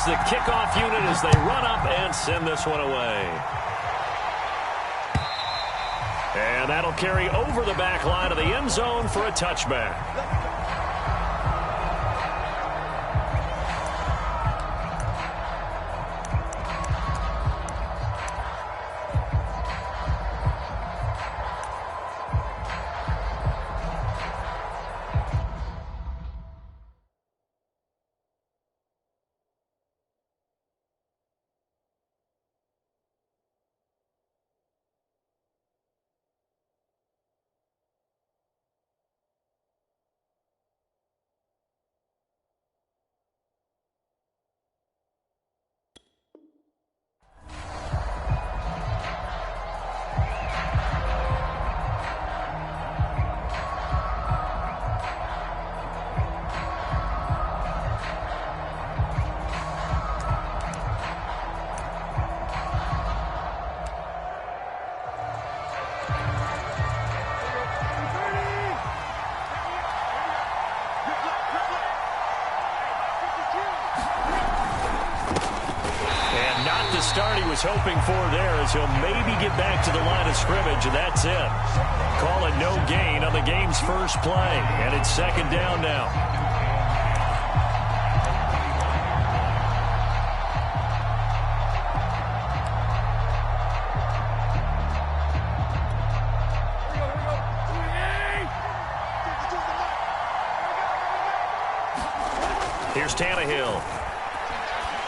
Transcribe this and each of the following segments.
is the kickoff unit as they run up and send this one away. And that'll carry over the back line of the end zone for a touchback. Start he was hoping for there as he'll maybe get back to the line of scrimmage, and that's it. Call it no gain on the game's first play, and it's second down now. Here's Tannehill.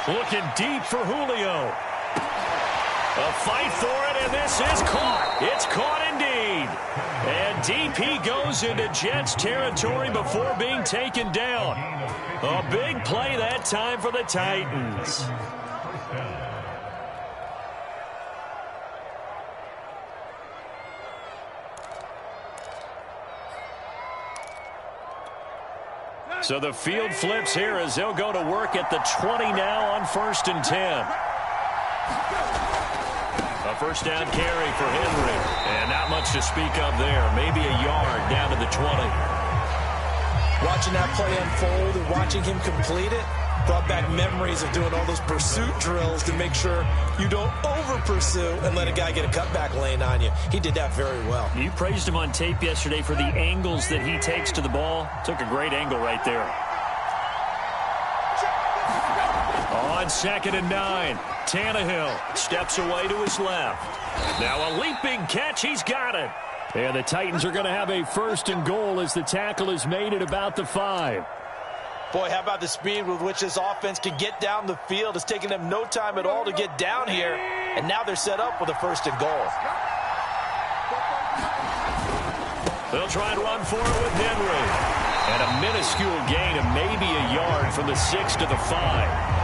Looking deep for Julio. A fight for it, and this is caught. It's caught indeed. And DP goes into Jets territory before being taken down. A big play that time for the Titans. So the field flips here as they'll go to work at the 20 now on 1st and 10. A first down carry for Henry. And not much to speak of there. Maybe a yard down to the 20. Watching that play unfold and watching him complete it brought back memories of doing all those pursuit drills to make sure you don't over-pursue and let a guy get a cutback lane on you. He did that very well. You praised him on tape yesterday for the angles that he takes to the ball. Took a great angle right there. On 2nd and 9, Tannehill steps away to his left. Now a leaping catch. He's got it. And the Titans are going to have a 1st and goal as the tackle is made at about the 5. Boy, how about the speed with which this offense can get down the field? It's taken them no time at all to get down here, and now they're set up with a 1st and goal. They'll try and run for it with Henry. And a minuscule gain of maybe a yard from the 6 to the 5.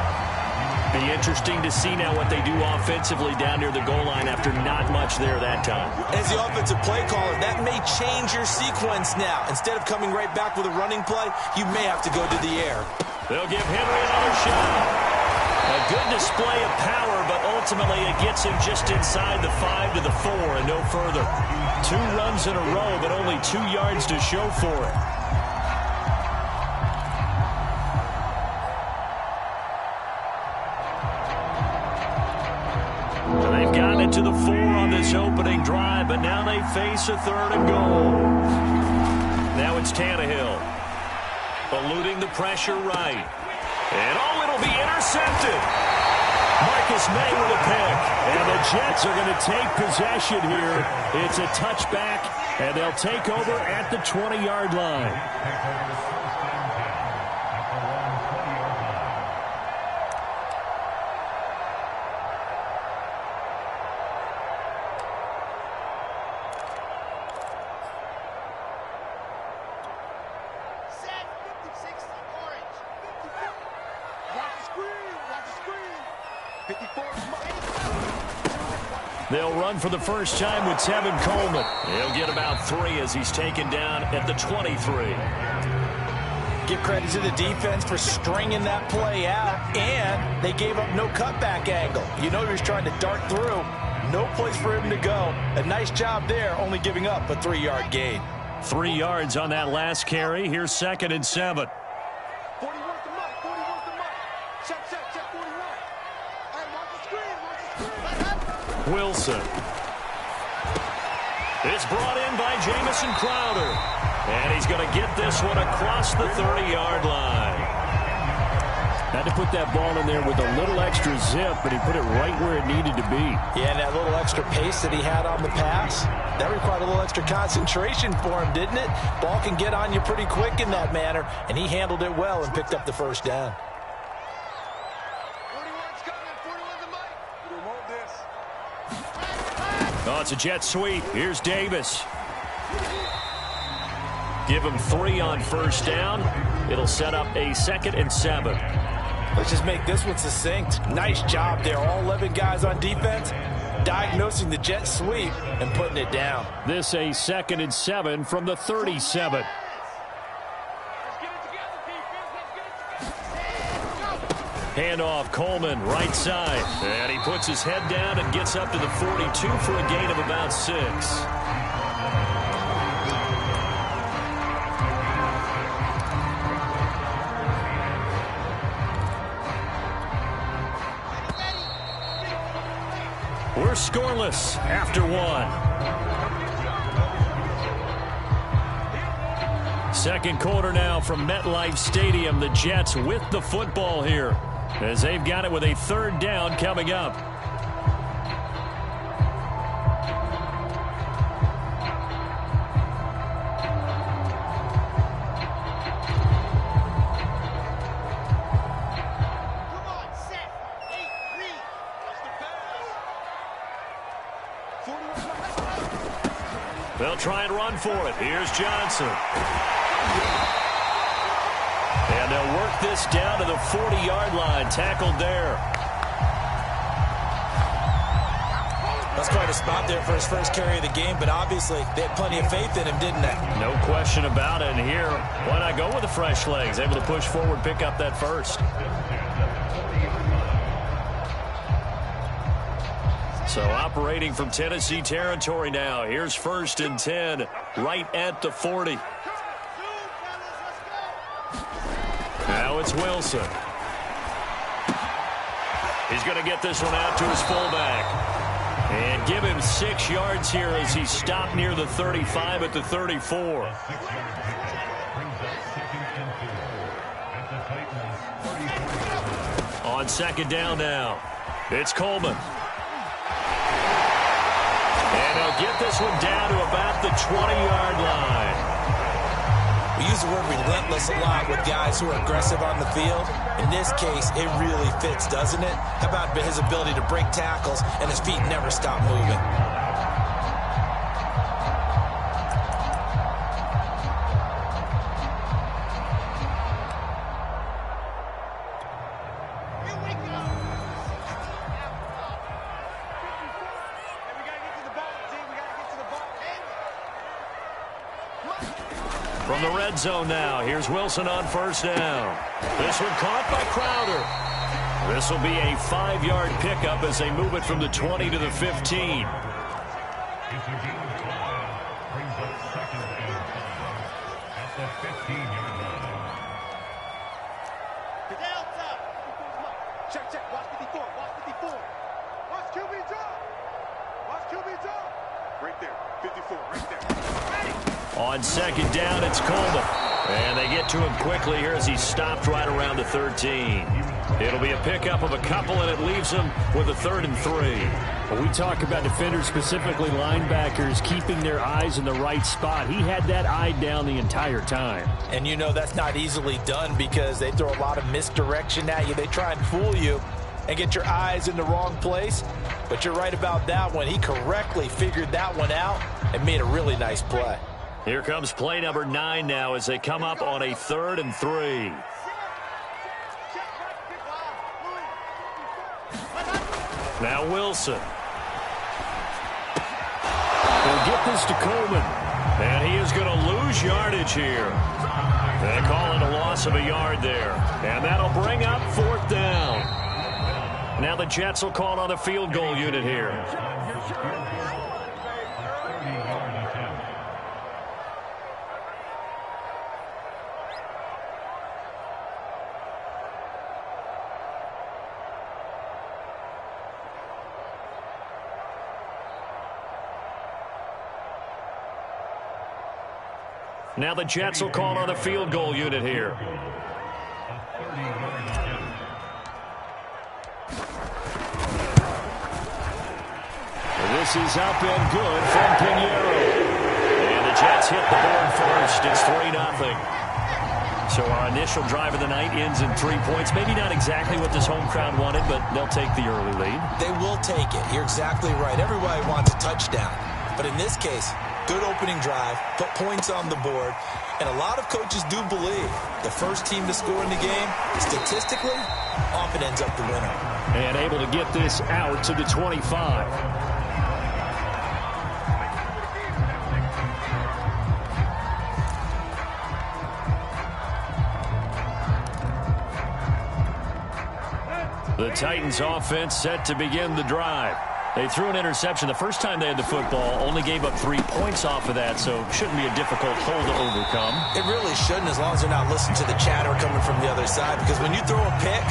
Be interesting to see now what they do offensively down near the goal line after not much there that time. As the offensive play caller, that may change your sequence now. Instead of coming right back with a running play, you may have to go to the air. They'll give Henry another shot. A good display of power, but ultimately it gets him just inside the 5 to the 4 and no further. 2 runs in a row, but only 2 yards to show for it. They've gotten it to the 4 on this opening drive, but now they face a 3rd and goal. Now it's Tannehill. Eluding the pressure right. And it'll be intercepted. Marcus May with a pick. And the Jets are going to take possession here. It's a touchback, and they'll take over at the 20-yard line. They'll run for the first time with Tevin Coleman. He'll get about 3 as he's taken down at the 23. Give credit to the defense for stringing that play out, and they gave up no cutback angle. You know he was trying to dart through. No place for him to go. A nice job there, only giving up a 3-yard gain. 3 yards on that last carry. Here's 2nd and 7. 40 worth the mark, 40 worth the mark. Check, 40 Wilson. It's brought in by Jamison Crowder. And he's going to get this one across the 30-yard line. Had to put that ball in there with a little extra zip, but he put it right where it needed to be. Yeah, and that little extra pace that he had on the pass, that required a little extra concentration for him, didn't it? Ball can get on you pretty quick in that manner, and he handled it well and picked up the first down. 41's coming. 41's a mic. Remote this. Oh, it's a jet sweep. Here's Davis. Give him 3 on first down. It'll set up a 2nd and 7. Let's just make this one succinct. Nice job there. All 11 guys on defense diagnosing the jet sweep and putting it down. This a 2nd and 7 from the 37. Handoff, Coleman, right side. And he puts his head down and gets up to the 42 for a gain of about 6. We're scoreless after 1. Second quarter now from MetLife Stadium. The Jets with the football here as they've got it with a 3rd down coming up. They'll try and run for it. Here's Johnson. And they'll work this down to the 40-yard line. Tackled there. That's quite a spot there for his first carry of the game, but obviously they had plenty of faith in him, didn't they? No question about it. And here, why not go with the fresh legs? Able to push forward, pick up that first. So operating from Tennessee territory now. Here's 1st and 10, right at the 40. Now it's Wilson. He's going to get this one out to his fullback. And give him 6 yards here as he stopped near the 35 at the 34. On 2nd down now, it's Coleman. And he'll get this one down to about the 20-yard line. We use the word relentless a lot with guys who are aggressive on the field. In this case, it really fits, doesn't it? How about his ability to break tackles and his feet never stop moving? From the red zone now, here's Wilson on first down. This one caught by Crowder. This will be a 5-yard pickup as they move it from the 20 to the 15. Check. Watch 54. Watch 54. Watch QB drop. Watch QB drop. Right there. 54. Right there. On 2nd down, it's Coleman. And they get to him quickly here as he stopped right around the 13. It'll be a pickup of a couple, and it leaves him with a 3rd and 3. Well, we talk about defenders, specifically linebackers, keeping their eyes in the right spot. He had that eye down the entire time. And you know that's not easily done because they throw a lot of misdirection at you. They try and fool you and get your eyes in the wrong place. But you're right about that one. He correctly figured that one out and made a really nice play. Here comes play number 9 now as they come up on a 3rd and 3. Now Wilson. They'll get this to Coleman. And he is going to lose yardage here. They call it a loss of a yard there. And that'll bring up 4th down. Now the Jets will call on a field goal unit here. Now the Jets will call on the field goal unit here. This is up and good from Pinheiro. And the Jets hit the board first. It's 3-0. So our initial drive of the night ends in 3 points. Maybe not exactly what this home crowd wanted, but they'll take the early lead. They will take it. You're exactly right. Everybody wants a touchdown. But in this case, good opening drive, put points on the board, and a lot of coaches do believe the first team to score in the game, statistically, often ends up the winner. And able to get this out to the 25. The Titans offense set to begin the drive. They threw an interception the first time they had the football, only gave up 3 points off of that, so shouldn't be a difficult hole to overcome. It really shouldn't, as long as they're not listening to the chatter coming from the other side, because when you throw a pick,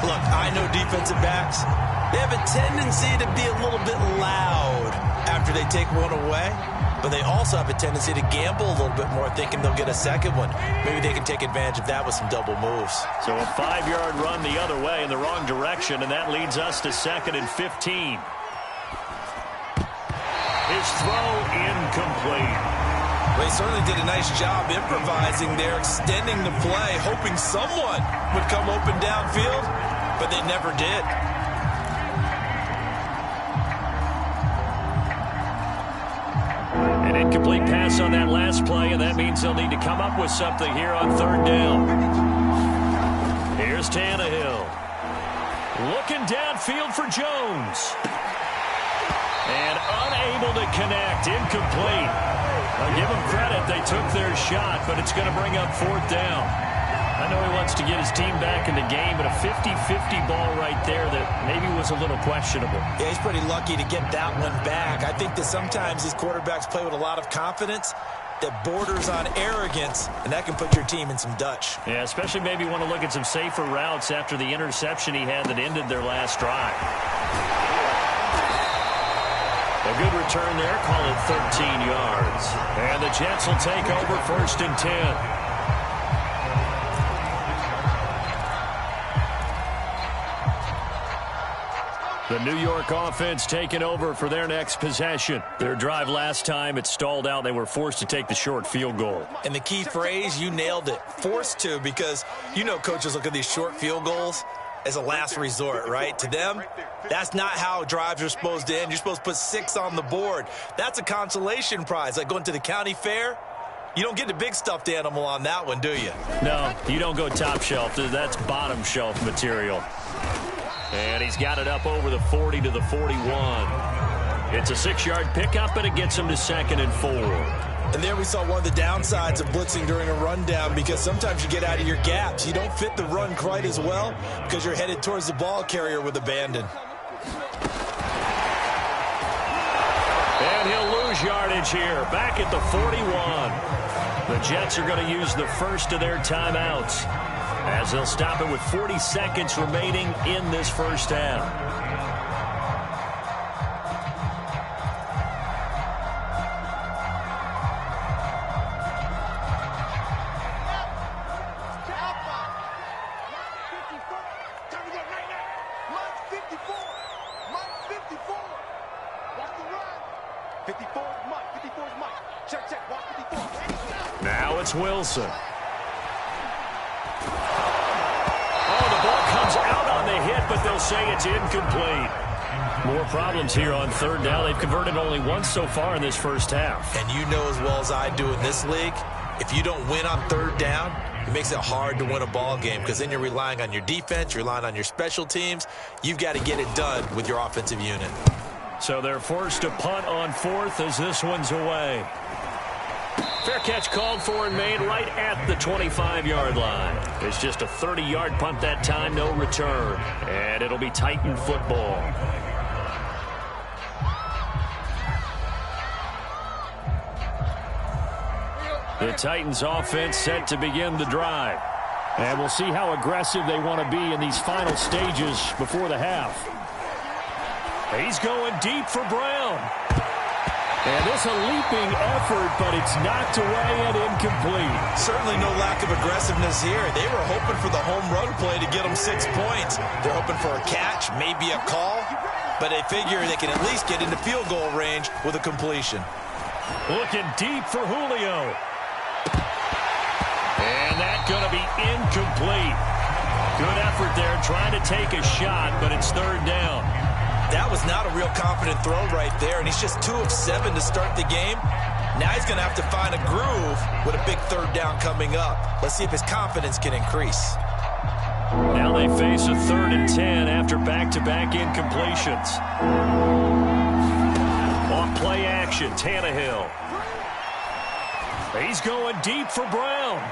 look, I know defensive backs, they have a tendency to be a little bit loud after they take one away, but they also have a tendency to gamble a little bit more, thinking they'll get a second one. Maybe they can take advantage of that with some double moves. So a 5-yard run the other way in the wrong direction, and that leads us to 2nd and 15. His throw incomplete. They certainly did a nice job improvising there, extending the play, hoping someone would come open downfield, but they never did. An incomplete pass on that last play, and that means they'll need to come up with something here on 3rd down. Here's Tannehill. Looking downfield for Jones. And unable to connect. Incomplete. I'll give them credit. They took their shot, but it's going to bring up 4th down. I know he wants to get his team back in the game, but a 50-50 ball right there that maybe was a little questionable. Yeah, he's pretty lucky to get that one back. I think that sometimes these quarterbacks play with a lot of confidence that borders on arrogance, and that can put your team in some Dutch. Yeah, especially maybe want to look at some safer routes after the interception he had that ended their last drive. A good return there, call it 13 yards. And the Jets will take over 1st and 10. The New York offense taking over for their next possession. Their drive last time, it stalled out. They were forced to take the short field goal. And the key phrase, you nailed it, forced to, because you know coaches look at these short field goals as a last resort, right? To them, that's not how drives are supposed to end. You're supposed to put 6 on the board. That's a consolation prize, like going to the county fair. You don't get the big stuffed animal on that one, do you? No, you don't go top shelf. That's bottom shelf material. And he's got it up over the 40 to the 41. It's a 6-yard pickup, and it gets him to 2nd and 4. And there we saw one of the downsides of blitzing during a rundown, because sometimes you get out of your gaps. You don't fit the run quite as well because you're headed towards the ball carrier with abandon. And he'll lose yardage here, back at the 41. The Jets are going to use the first of their timeouts, as they'll stop it with 40 seconds remaining in this first half. Now it's Wilson. But they'll say it's incomplete. More problems here on 3rd down. They've converted only once so far in this first half. And you know as well as I do in this league, if you don't win on 3rd down, it makes it hard to win a ball game, because then you're relying on your defense, you're relying on your special teams. You've got to get it done with your offensive unit. So they're forced to punt on 4th as this one's away. Fair catch called for and made right at the 25-yard line. It's just a 30-yard punt that time, no return. And it'll be Titan football. The Titans offense set to begin the drive. And we'll see how aggressive they want to be in these final stages before the half. He's going deep for Brown. And this a leaping effort, but it's knocked away and incomplete. Certainly no lack of aggressiveness here. They were hoping for the home run play to get them 6 points. They're hoping for a catch, maybe a call, but they figure they can at least get into field goal range with a completion. Looking deep for Julio. And that's going to be incomplete. Good effort there, trying to take a shot, but it's third down. That was not a real confident throw right there, and he's just 2 of 7 to start the game. Now he's going to have to find a groove with a big third down coming up. Let's see if his confidence can increase. Now they face a 3rd and 10 after back-to-back incompletions. Off play action, Tannehill. He's going deep for Brown.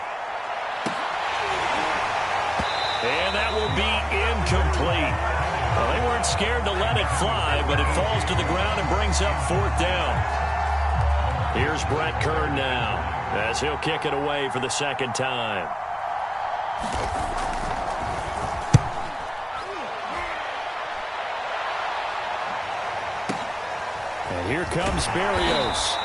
And that will be incomplete. Well, they weren't scared to let it fly, but it falls to the ground and brings up 4th down. Here's Brett Kern now, as he'll kick it away for the 2nd time. And here comes Berrios.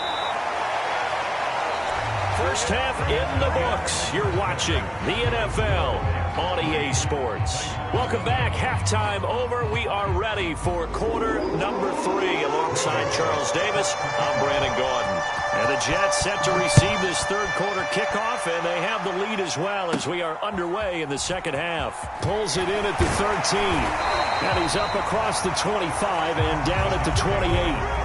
First half in the books. You're watching the NFL on EA Sports. Welcome back. Halftime over. We are ready for quarter number 3. Alongside Charles Davis, I'm Brandon Gaudin. And the Jets set to receive this third quarter kickoff, and they have the lead as well as we are underway in the second half. Pulls it in at the 13. And he's up across the 25 and down at the 28.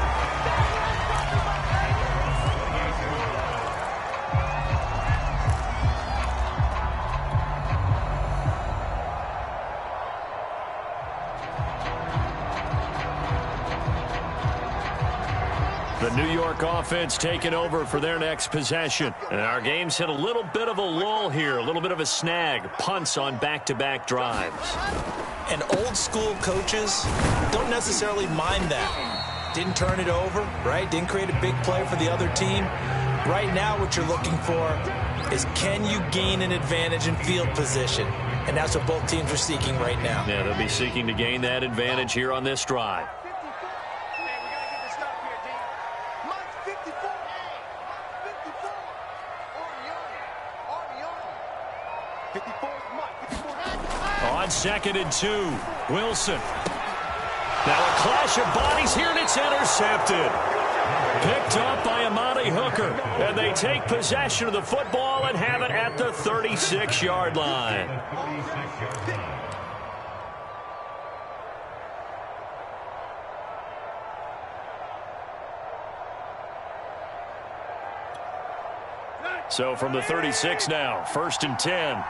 The New York offense taking over for their next possession. And our game's hit a little bit of a lull here, a little bit of a snag. Punts on back-to-back drives. And old-school coaches don't necessarily mind that. Didn't turn it over, right? Didn't create a big play for the other team. Right now what you're looking for is, can you gain an advantage in field position? And that's what both teams are seeking right now. Yeah, they'll be seeking to gain that advantage here on this drive. On 2nd and 2, Wilson. Now a clash of bodies here, and it's intercepted. Picked up by Amani Hooker, and they take possession of the football and have it at the 36-yard line. So from the 36 now, 1st and 10.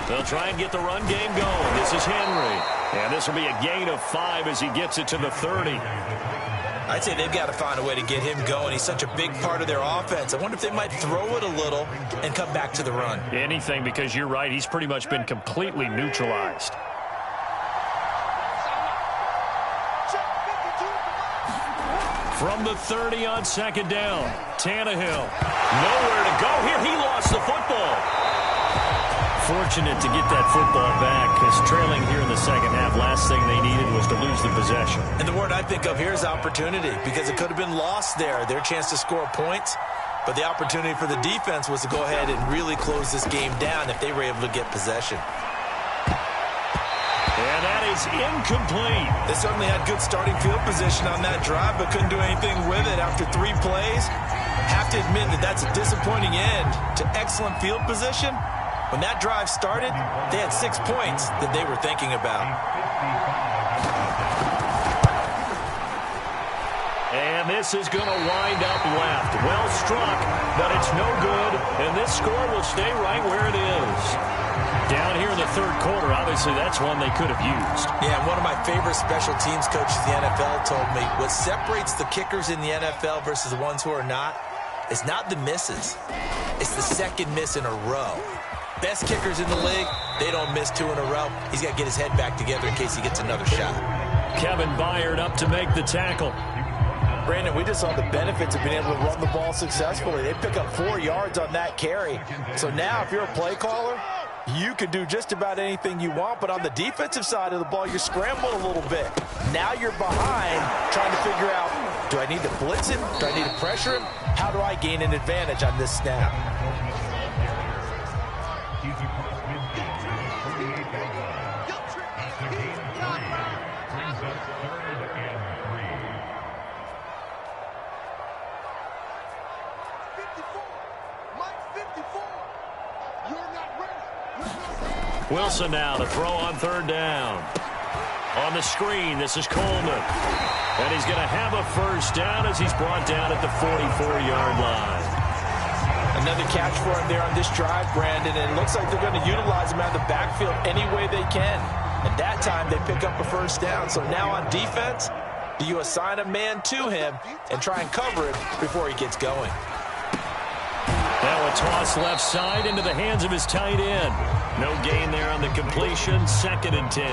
They'll try and get the run game going. This is Henry. And this will be a gain of 5 as he gets it to the 30. I'd say they've got to find a way to get him going. He's such a big part of their offense. I wonder if they might throw it a little and come back to the run. Anything, because you're right. He's pretty much been completely neutralized. From the 30 on 2nd down, Tannehill. Nowhere to go here. He lost the football. Fortunate to get that football back, because trailing here in the second half, last thing they needed was to lose the possession. And the word I think of here is opportunity, because it could have been lost there, their chance to score points. But the opportunity for the defense was to go ahead and really close this game down if they were able to get possession. And that is incomplete. They certainly had good starting field position on that drive, but couldn't do anything with it after 3 plays. Have to admit that that's a disappointing end to excellent field position. When that drive started, they had 6 points that they were thinking about. And this is going to wind up left. Well struck, but it's no good. And this score will stay right where it is. Down here in the third quarter, obviously that's one they could have used. Yeah, one of my favorite special teams coaches in the NFL told me what separates the kickers in the NFL versus the ones who are not is not the misses. It's the second miss in a row. Best kickers in the league, they don't miss 2 in a row. He's got to get his head back together in case he gets another shot. Kevin Byard up to make the tackle. Brandon, we just saw the benefits of being able to run the ball successfully. They pick up 4 yards on that carry. So now if you're a play caller, You can do just about anything you want, but on the defensive side of the ball, you're scrambling a little bit. Now you're behind, trying to figure out, do I need to blitz him? Do I need to pressure him? How do I gain an advantage on this snap? Wilson now to throw on third down. On the screen, this is Coleman. And he's going to have a first down as he's brought down at the 44-yard line. Another catch for him there on this drive, Brandon, and it looks like they're going to utilize him out of the backfield any way they can. And that time, they pick up a first down. So now on defense, do you assign a man to him and try and cover him before he gets going? Now a toss left side into the hands of his tight end. No gain there on the completion, 2nd and 10.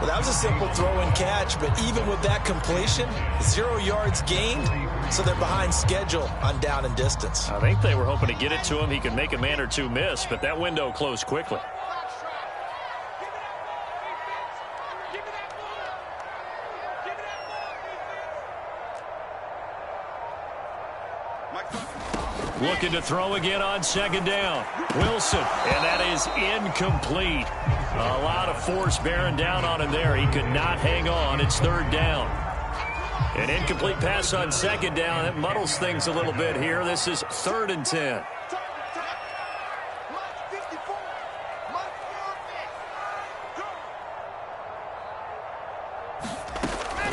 Well, that was a simple throw and catch, but even with that completion, 0 yards gained, so they're behind schedule on down and distance. I think they were hoping to get it to him. He could make a man or two miss, but that window closed quickly. Looking to throw again on 2nd down. Wilson, and that is incomplete. A lot of force bearing down on him there. He could not hang on. It's 3rd down. An incomplete pass on 2nd down. That muddles things a little bit here. This is 3rd and 10.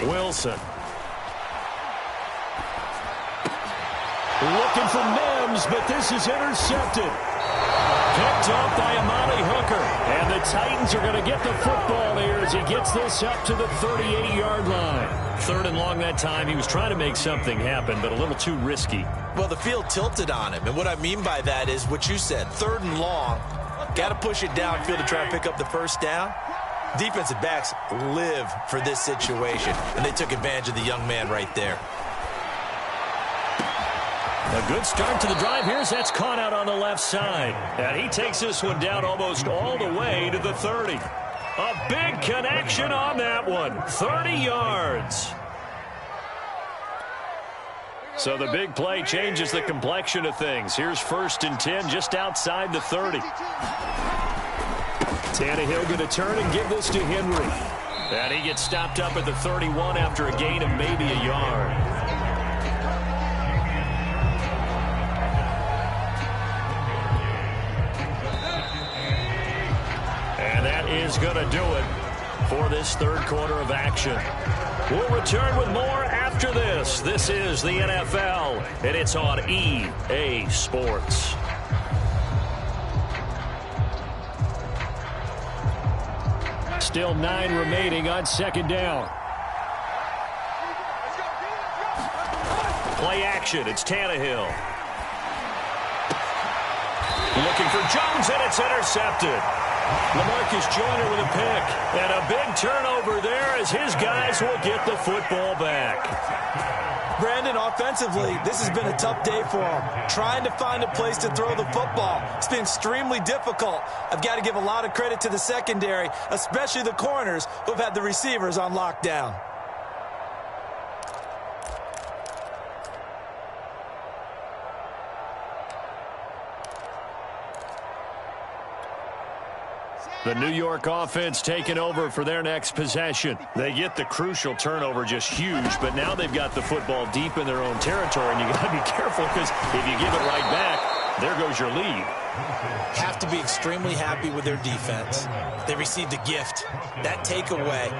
Wilson. Looking for Mims, but this is intercepted. Picked up by Amani Hooker. And the Titans are going to get the football here as he gets this up to the 38-yard line. 3rd and long that time. He was trying to make something happen, but a little too risky. Well, the field tilted on him. And what I mean by that is what you said. 3rd and long. Got to push it downfield to try and pick up the first down. Defensive backs live for this situation. And they took advantage of the young man right there. A good start to the drive here as that's caught out on the left side. And he takes this one down almost all the way to the 30. A big connection on that one. 30 yards. So the big play changes the complexion of things. Here's 1st and 10 just outside the 30. Tannehill going to turn and give this to Henry. And he gets stopped up at the 31 after a gain of maybe a yard. Is going to do it for this 3rd quarter of action. We'll return with more after this. This is the NFL, and it's on EA Sports. Still 9 remaining on 2nd down. Play action. It's Tannehill. Looking for Jones, and it's intercepted. LaMarcus Joyner with a pick. And a big turnover there as his guys will get the football back. Brandon, offensively, this has been a tough day for him. Trying to find a place to throw the football. It's been extremely difficult. I've got to give a lot of credit to the secondary, especially the corners who've had the receivers on lockdown. The New York offense taking over for their next possession. They get the crucial turnover, just huge, but now they've got the football deep in their own territory, and you got to be careful because if you give it right back, there goes your lead. Have to be extremely happy with their defense. They received a gift. That takeaway,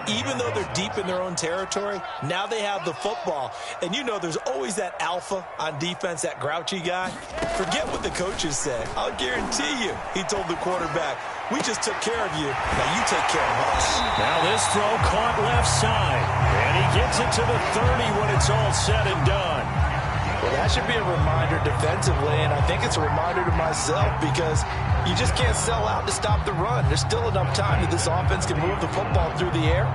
even though they're deep in their own territory, now they have the football. And you know there's always that alpha on defense, that grouchy guy. Forget what the coaches said. I'll guarantee you, he told the quarterback, we just took care of you. Now you take care of us. Now this throw caught left side. And he gets it to the 30 when it's all said and done. Well, that should be a reminder defensively, and I think it's a reminder to myself because you just can't sell out to stop the run. There's still enough time that this offense can move the football through the air,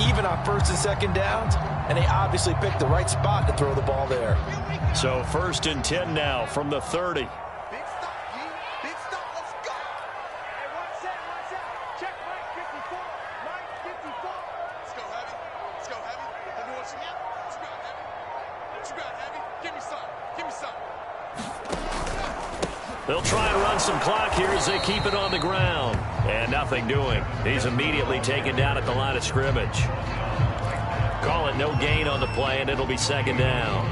even on 1st and 2nd downs, and they obviously picked the right spot to throw the ball there. So 1st and 10 now from the 30. What you got, Heavy? Give me some. Give me some. They'll try and run some clock here as they keep it on the ground. And nothing doing. He's immediately taken down at the line of scrimmage. Call it no gain on the play, and it'll be second down.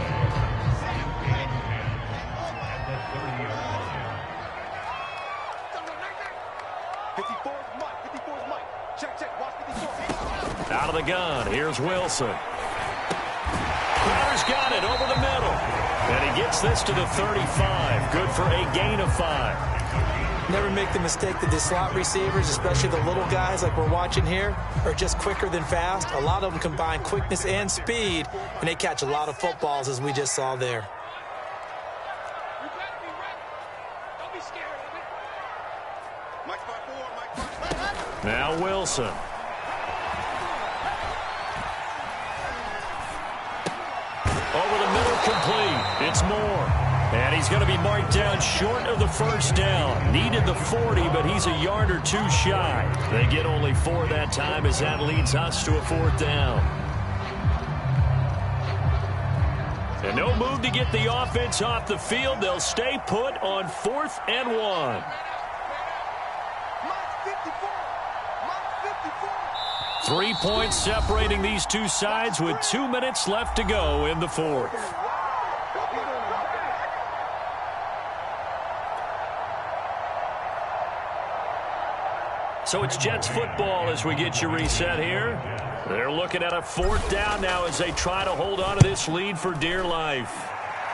Out of the gun, here's Wilson. Crowder's got it over the middle. And he gets this to the 35. Good for a gain of 5. Never make the mistake that the slot receivers, especially the little guys like we're watching here, are just quicker than fast. A lot of them combine quickness and speed, and they catch a lot of footballs, as we just saw there. Now Wilson. Over the middle, complete. It's Moore. And he's going to be marked down short of the first down. Needed the 40, but he's a yard or two shy. They get only 4 that time as that leads us to a 4th down. And no move to get the offense off the field. They'll stay put on 4th and 1. 3 points separating these two sides with 2 minutes left to go in the 4th. So it's Jets football as we get you reset here. They're looking at a 4th down now as they try to hold on to this lead for dear life.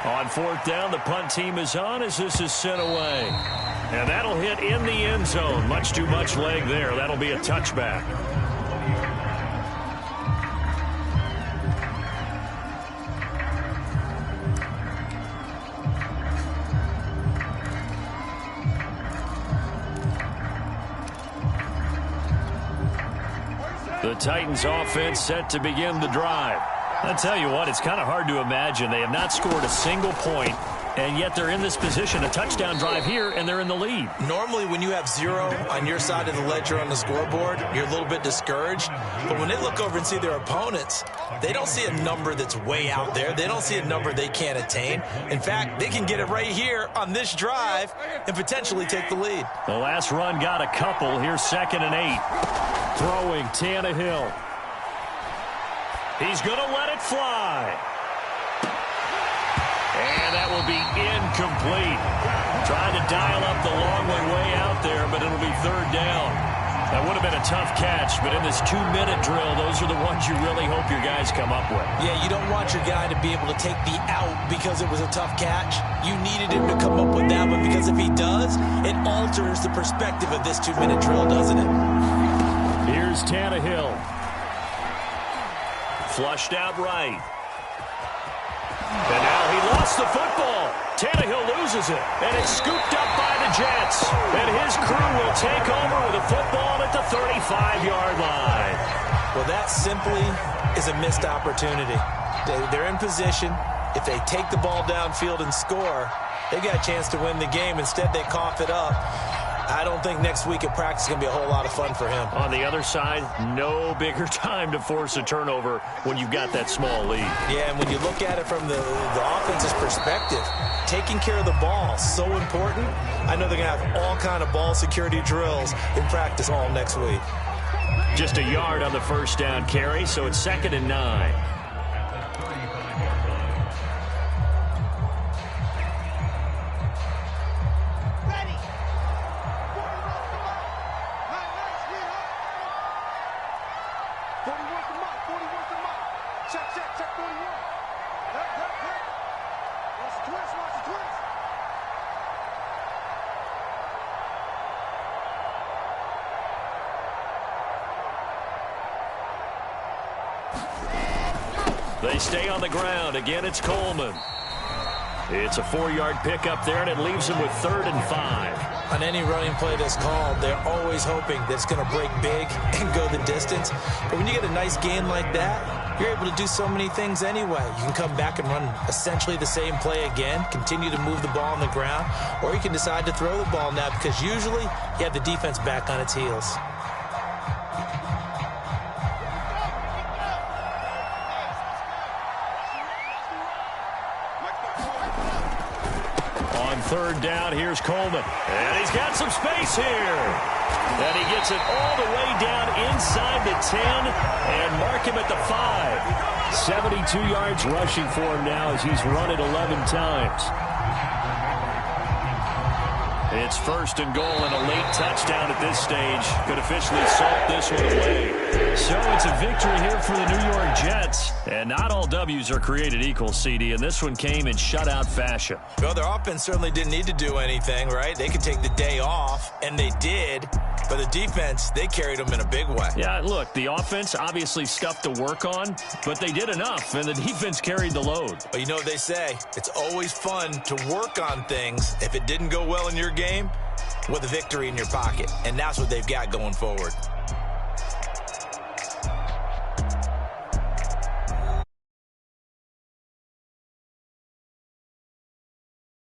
On 4th down, the punt team is on as this is sent away. And that'll hit in the end zone. Much too much leg there. That'll be a touchback. The Titans offense set to begin the drive. I'll tell you what, it's kind of hard to imagine. They have not scored a single point, and yet they're in this position, a touchdown drive here, and they're in the lead. Normally, when you have 0 on your side of the ledger on the scoreboard, you're a little bit discouraged. But when they look over and see their opponents, they don't see a number that's way out there. They don't see a number they can't attain. In fact, they can get it right here on this drive and potentially take the lead. The last run got a couple. Here's 2nd and 8. Throwing Tannehill. He's going to let it fly. And that will be incomplete. Trying to dial up the long way out there, but it'll be 3rd down. That would have been a tough catch, but in this 2-minute drill, those are the ones you really hope your guys come up with. Yeah, you don't want your guy to be able to take the out because it was a tough catch. You needed him to come up with that one because if he does, it alters the perspective of this 2-minute drill, doesn't it? Here's Tannehill. Flushed out right. And now he lost the football. Tannehill loses it. And it's scooped up by the Jets. And his crew will take over with a football at the 35-yard line. Well, that simply is a missed opportunity. They're in position. If they take the ball downfield and score, they got a chance to win the game. Instead, they cough it up. I don't think next week at practice is going to be a whole lot of fun for him. On the other side, no bigger time to force a turnover when you've got that small lead. Yeah, and when you look at it from the offense's perspective, taking care of the ball is so important. I know they're going to have all kind of ball security drills in practice all next week. Just a yard on the first down carry, so it's 2nd and 9. They stay on the ground. Again, it's Coleman. It's a 4-yard pickup there, and it leaves them with 3rd and 5. On any running play that's called, they're always hoping that it's going to break big and go the distance. But when you get a nice gain like that, you're able to do so many things anyway. You can come back and run essentially the same play again, continue to move the ball on the ground, or you can decide to throw the ball now because usually you have the defense back on its heels. On third down, here's Coleman. And he's got some space here. And he gets it all the way down inside the 10 and mark him at the 5. 72 yards rushing for him now as he's run it 11 times. It's first and goal and a late touchdown at this stage. Could officially salt this one away. So it's a victory here for the New York Jets. And not all W's are created equal, CD, and this one came in shutout fashion. Well, their offense certainly didn't need to do anything, right? They could take the day off, and they did. But the defense, they carried them in a big way. Yeah, look, the offense, obviously stuff to work on, but they did enough, and the defense carried the load. But you know what they say, it's always fun to work on things. If it didn't go well in your game, with a victory in your pocket. And that's what they've got going forward.